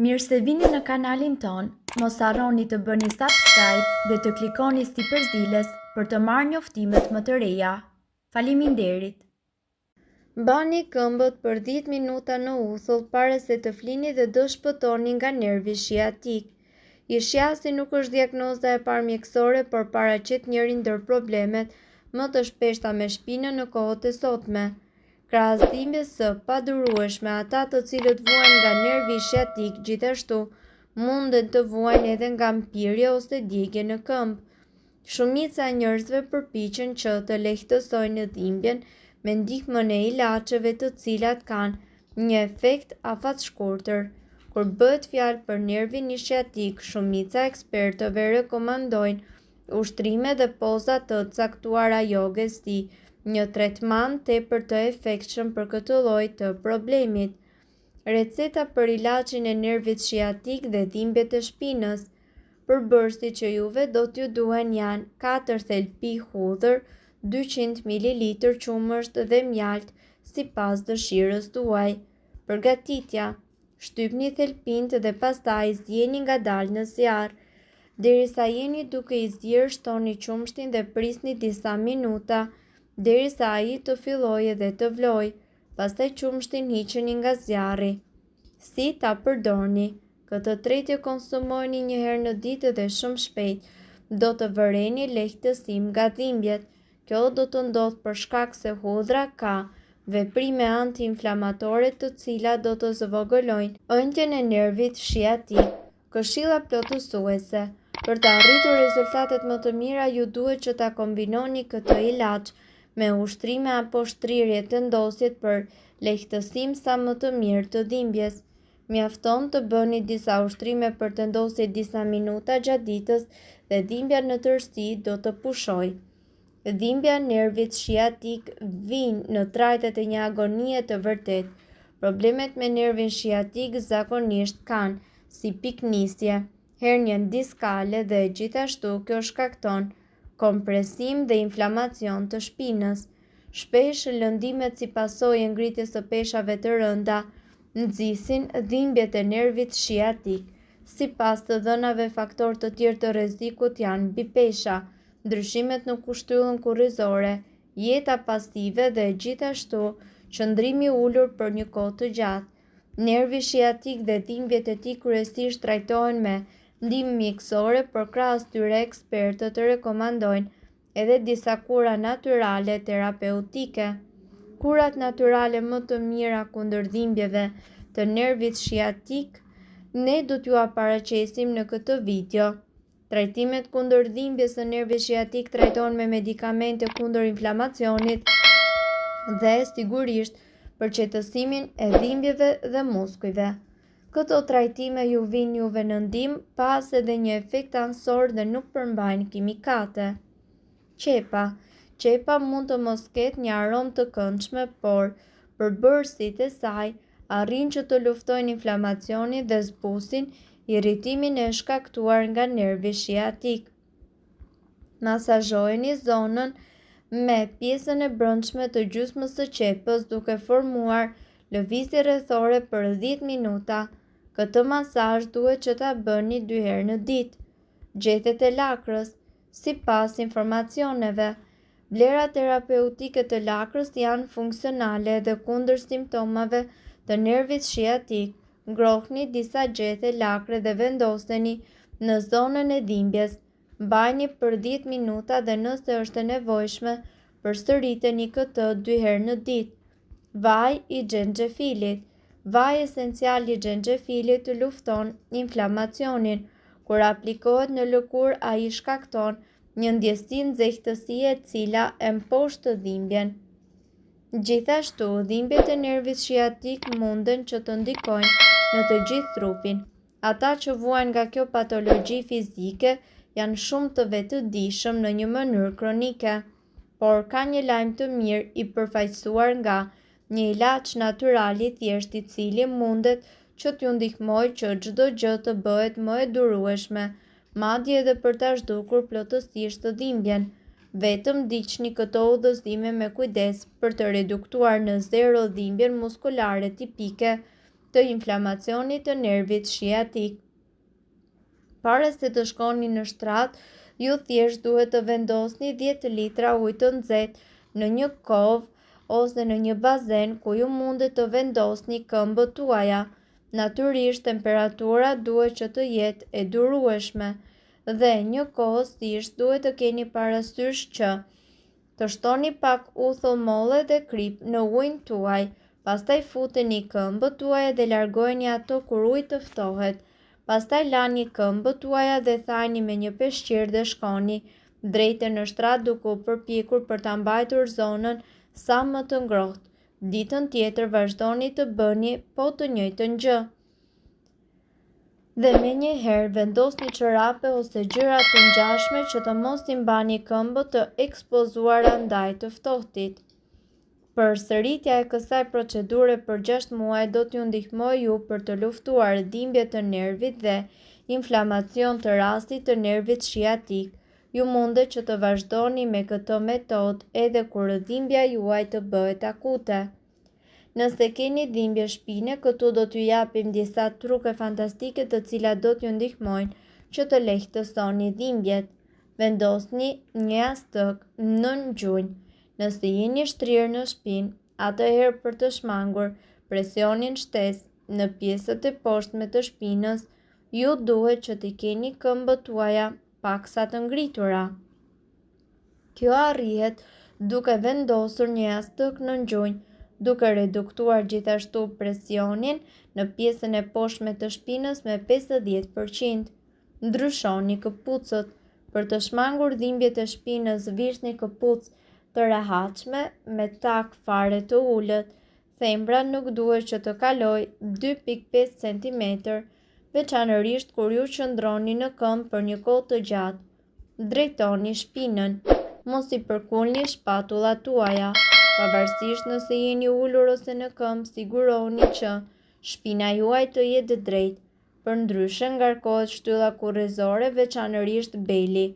Mirë se vini në kanalin ton, mos harroni të bëni subscribe dhe të klikoni si përzieles për të marrë njoftimet më të reja. Faleminderit! Bani këmbët për 10 minuta në uthull para se të flini dhe do shpëtoni nga nervi shiatik. Ishiasi nuk është diagnoza e parë mjekësore, por paraqet njëri ndër problemet më të shpeshta me shpinën në kohët e sotme. Krahas dhimbjes së padurueshme, ata të cilët vuajnë nga nervi shiatik gjithashtu munden të vuajnë edhe nga mpirje ose djegje në këmbë. Shumica e njerëzve përpiqen që të lehtësojnë dhimbjen me ndihmën e ilaçeve të cilat kanë një efekt afatshkurtër. Kur bëhet fjalë për nervin shiatik, shumica e ekspertëve rekomandojnë ushtrime dhe poza të caktuara joges si një tretman tepër të efektshëm për këtë lloj të problemit. Receta për ilaçin e nervit shiatik dhe dhimbjet e shpinës. Përbërësit që juve do t'ju duhen janë 4 thelpi hudhër, 200 ml qumësht dhe mjalt sipas dëshirës tuaj. Përgatitja: shtypni thelpint dhe pastaj zgjeni ngadalë në zjarr. Derisa jeni duke i zgjerë, shtoni qumshtin dhe prisni disa minuta derisa ai të fillojë dhe të vlojë. Pastaj qumshtin hiqeni nga zjarri. Si ta përdorni? Këtë tretje konsumoni një herë në ditë dhe shumë shpejt do të vëreni lehtësim nga dhimbjet. Kjo do të ndodhë për shkak se hudhra ka veprime anti-inflamatore të cilat do të zvogëlojnë ëndjen e nervit shiatik. Këshilla plotësuese. Për të arritur rezultatet më të mira, ju duhet që ta kombinoni këtë ilaç me ushtrime apo shtrirje të ndosjet për lehtësim sa më të mirë të dhimbjes. Mjafton të bëni disa ushtrime për të ndosjet disa minuta gjatë ditës dhe dhimbja në tërësi do të pushojë. Dhimbja e nervit shiatik vijnë në trajtet e një agonie të vërtetë. Problemet me nervin shiatik zakonisht kanë si piknisje hernjen diskale dhe gjithashtu kjo shkakton kompresim dhe inflamacion të shpinës. Shpesh lëndimet si pasojë e ngritjes së peshave të rënda nxisin dhimbjet e nervit shiatik. Sipas të dhënave, faktorë të tjerë të rrezikut janë bipesha, ndryshimet në kushtyllën kurrizore, jeta pasive dhe gjithashtu qëndrimi ulur për një kohë të gjatë. Nervi shiatik dhe dhimbjet e tij kryesisht trajtohen me ndihmë mjekësore, por krahas tyre ekspertët rekomandojnë edhe disa kura natyrale terapeutike. Kurat natyrale më të mira kundër dhimbjeve të nervit shiatik ne do t'ju paraqesim në këtë video. Trajtimet kundër dhimbjes së nervit shiatik trajtohen me medikamente kundër inflamacionit dhe sigurisht përqetësimin e dhimbjeve dhe muskujve. Këto trajtime ju vijnë juve në ndihmë pas edhe një efekt anësor dhe nuk përmbajnë kimikate. Qepa mund të mos ketë një aromë të këndshme, por përbërësit e saj arrin që të luftojnë inflamacionin dhe zbusin irritimin e shkaktuar nga nervi shiatik. Masazhojeni zonën me pjesën e brendshme të gjysmës së qepës duke formuar lëvizje rrethore për 10 minuta. Këtë masazh duhet që ta bëni 2 herë në ditë. Gjethet e lakrës. Sipas informacioneve, vlerat terapeutike të lakrës janë funksionale edhe kundër simptomave të nervit shiatik. Ngrohni disa gjethe lakre dhe vendoseni në zonën e dhimbjes. Mbajini për 10 minuta dhe nëse është e nevojshme, përsëriteni këtë 2 herë në ditë. Vaj i xhenxhefilit. Vaji esencial i xhenxhefilit lufton inflamacionin. Kur aplikohet në lëkurë, ai shkakton një ndjesi nxehtësie e cila e mposhtë dhimbjen. Gjithashtu, dhimbjet e nervit shiatik munden që të ndikojnë në të gjithë trupin. Ata që vuajnë nga kjo patologji fizike janë shumë të vetëdijshëm në një mënyrë kronike, por ka një lajm të mirë i përfaqësuar nga një ilaç natyral i thjeshtë i cili mundet që t'ju ndihmojë që çdo gjë të bëhet më e durueshme, madje edhe për ta zhdukur plotësisht të dhimbjen. Vetëm ndiqni këto udhëzime me kujdes për të reduktuar në zero dhimbjen muskulare tipike të inflamacionit të nervit shiatik. Para se të shkoni në shtrat, ju thjesht duhet të vendosni 10 litra ujë të nxehtë në një kovë ose në një bazen ku ju mundet të vendosni këmbët tuaja. Natyrisht, temperatura duhet që të jetë e durueshme dhe njëkohësisht duhet të keni parasysh që të shtoni pak uthull molle dhe krip në ujin tuaj, pastaj futeni këmbët tuaja dhe largojeni ato kur uji të ftohet. Pastaj lani këmbët tuaja dhe thajni me një peshqir dhe shkoni drejtë në shtrat duke u përpjekur për ta mbajtur zonën sa më të ngrohtë. Ditën tjetër vazhdoni të bëni po të njëjtën gjë. Dhe menjëherë vendosni çorape ose gjëra të ngjashme që të mos i mbani këmbët të ekspozuara ndaj të ftohtit. Përsëritja e kësaj procedure për 6 muaj do t'ju ndihmojë ju për të luftuar dhimbje të nervit dhe inflamacion të rastit të nervit shiatik. Ju mundet që të vazhdoni me këtë metodë edhe kur dhimbja juaj të bëhet akute. Nëse keni dhimbje shpine, këtu do t'ju japim disa truke fantastike të cilat do t'ju ndihmojnë që të lehtësoni dhimbjet. Vendosni një jastëk nën gjunjë. Nëse jeni shtrirë në shpinë, atëherë për të shmangur presionin shtesë në pjesët e poshtme të shpinës, ju duhet që t'i keni këmbët tuaja paksa të ngritura. Kjo arrihet duke vendosur një jastëk nën gjunjë, duke reduktuar gjithashtu presionin në pjesën e poshtme të shpinës me 50%. Ndryshoni këpucët. Për të shmangur dhimbjet e shpinës, visni këpucë të rehatshme me tak fare të ulët. Thembra nuk duhet që të kalojë 2.5 cm, veçanërisht kur ju qëndroni në këmbë për një kohë të gjatë. Drejtoni shpinën. Mos i përkulni shpatullat tuaja. Pavarësisht nëse jeni ulur ose në këmbë, siguroni që shpina juaj të jetë drejtë. Përndryshe ngarkohet shtylla kurrizore, veçanërisht beli.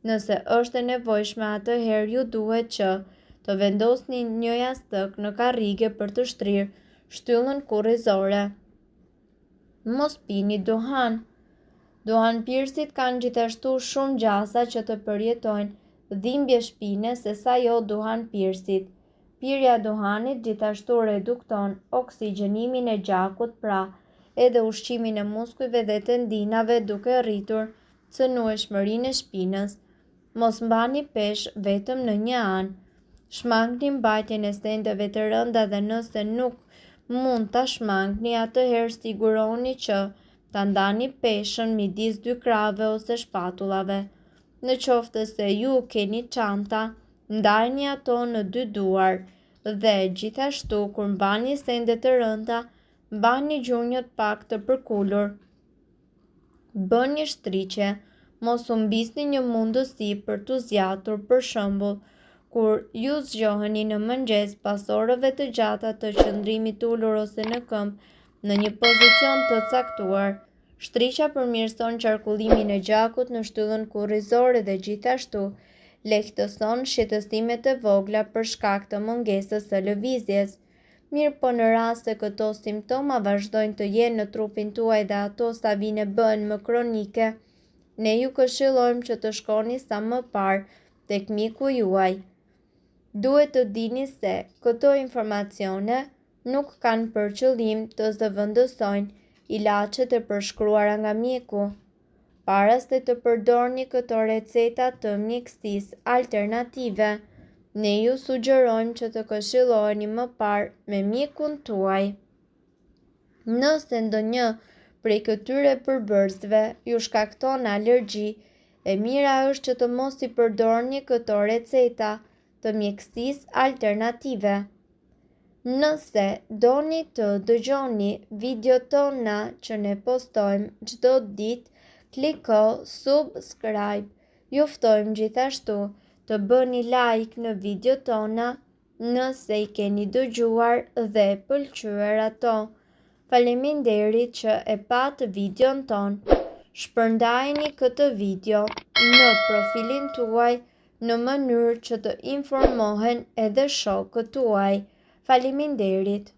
Nëse është e nevojshme, atëherë ju duhet që të vendosni një jastëk në karrige për të shtrirë shtyllën kurrizore. Mos pini duhan. Duhanpirësit kanë gjithashtu shumë gjasa që të përjetojnë dhimbje shpine sesa jo duhanpirësit. Pirja e duhanit gjithashtu redukton oksigjenimin e gjakut, pra edhe ushqimin e muskujve dhe tendinave, duke rritur cënueshmërinë e shpinës. Mos mbani peshë vetëm në një anë. Shmangni mbajtjen e stendeve të rënda dhe nëse nuk mund ta shmangni, atëherë siguroni që ta ndani peshën midis 2 krave ose shpatullave. Në qoftë se ju keni çanta, ndajni ato në 2 duar dhe gjithashtu kur mbani stende të rënda, mbani gjunjët pak të përkulur. Bëni shtriqe. Mos u mbisni një mundësi për t'u zgjatur, për shembull, kur ju zgjoheni në mëngjes pas orëve të gjata të qëndrimit ulur ose në këmbë në një pozicion të caktuar. Shtriqa përmirëson qarkullimin e gjakut në shtyllën kurrizore dhe gjithashtu lehtëson shqetësimet e vogla për shkak të mungesës së lëvizjes. Mirë, po në rast se këto simptoma vazhdojnë të jenë në trupin tuaj dhe ato sa vijnë bëhen më kronike, ne ju këshillojmë që të shkoni sa më parë tek mjeku juaj. Duhet të dini se këto informacione nuk kanë për qëllim të zëvendësojnë ilaçet e përshkruara nga mjeku. Para se të përdorni këto receta të mjekësisë alternative, ne ju sugjerojmë që të këshilloheni më parë me mjekun tuaj. Nëse ndonjë prej këtyre përbërësve ju shkakton alergji, e mira është që të mos i përdorni këto receta të mjekësisë alternative. Nëse doni të dëgjoni videot tona që ne postojmë çdo ditë, kliko subscribe. Ju ftojmë gjithashtu të bëni like në videot tona nëse i keni dëgjuar dhe pëlqyer ato. Faleminderit që e pat videon ton. Shpërndajeni këtë video në profilin tuaj në mënyrë që të informohen edhe shokët tuaj. Faleminderit.